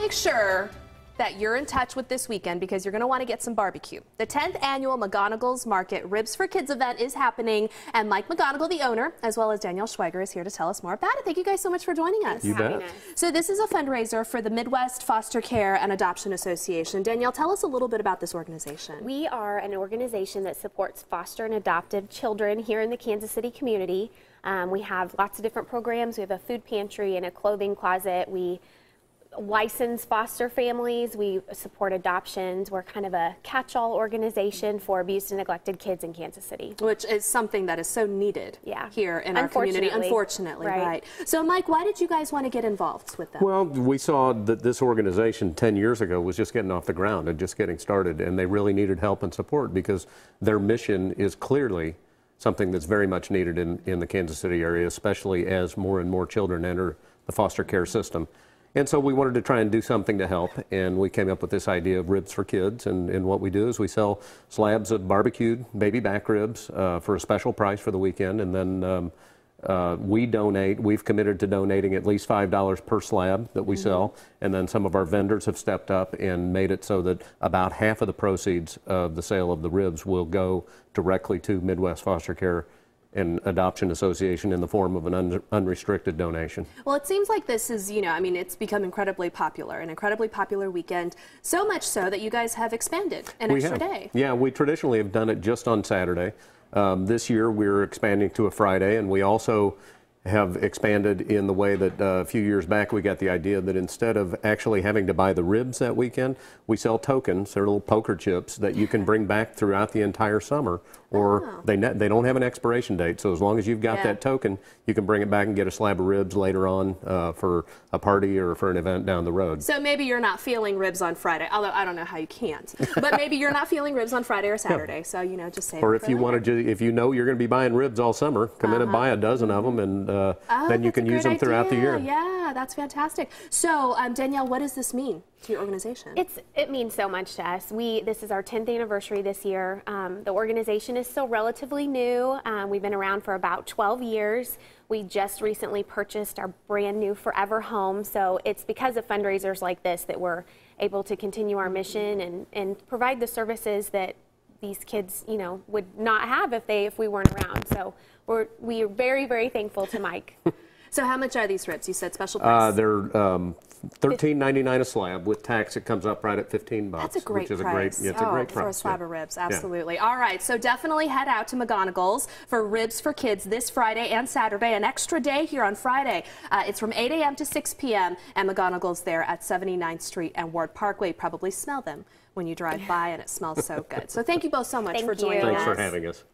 Make sure that you're in touch with this weekend because you're going to want to get some barbecue. The 10th annual McGonigle's Market Ribs for Kids event is happening, and Mike McGonigle, the owner, as well as Danielle Schweiger, is here to tell us more about it. Thank you guys so much for joining us. You bet. So this is a fundraiser for the Midwest Foster Care and Adoption Association. Danielle, tell us a little bit about this organization. We are an organization that supports foster and adoptive children here in the Kansas City community. We have lots of different programs. We have a food pantry and a clothing closet. We license foster families. We support adoptions. We're kind of a catch-all organization for abused and neglected kids in Kansas City. Which is something that is so needed here in our community, unfortunately. Right. So, Mike, why did you guys want to get involved with them? Well, we saw that this organization 10 years ago was just getting off the ground and just getting started, and they really needed help and support because their mission is clearly something that's very much needed in the Kansas City area, especially as more and more children enter the foster care system. And so we wanted to try and do something to help, and we came up with this idea of Ribs for Kids. And what we do is we sell slabs of barbecued baby back ribs for a special price for the weekend, and then we donate. We've committed to donating at least $5 per slab that we sell, and then some of our vendors have stepped up and made it so that about half of the proceeds of the sale of the ribs will go directly to Midwest Foster Care and Adoption Association in the form of an unrestricted donation. Well, it seems like this is, I mean, it's become incredibly popular, an incredibly popular weekend, so much so that you guys have expanded an extra day. Yeah, we traditionally have done it just on Saturday. This year we're expanding to a Friday, and we also have expanded in the way that a few years back we got the idea that instead of actually having to buy the ribs that weekend, we sell tokens. They're little poker chips that you can bring back throughout the entire summer, or they don't have an expiration date. So as long as you've got that token, you can bring it back and get a slab of ribs later on for a party or for an event down the road. So maybe you're not feeling ribs on Friday, although I don't know how you can't, but maybe you're not feeling ribs on Friday or Saturday. So, just save it. Or if you want to, if you know you're going to be buying ribs all summer, come in and buy a dozen of them, and then you can use them throughout the year. Yeah, that's fantastic. So, Danielle, what does this mean to your organization? It means so much to us. This is our 10th anniversary this year. The organization is still relatively new. We've been around for about 12 years. We just recently purchased our brand new forever home. So it's because of fundraisers like this that we're able to continue our mission and provide the services that these kids, would not have if we weren't around. So we are very, very thankful to Mike. So how much are these ribs? You said special price. They're $13.99 a slab. With tax, it comes up right at $15. That's a great price. It's a great price for a slab of ribs. Absolutely. Yeah. All right. So definitely head out to McGonigle's for Ribs for Kids this Friday and Saturday. An extra day here on Friday. It's from 8 a.m. to 6 p.m. and McGonigle's there at 79th Street and Ward Parkway. You probably smell them when you drive by, and it smells so good. So thank you both so much for joining us. Thanks for having us.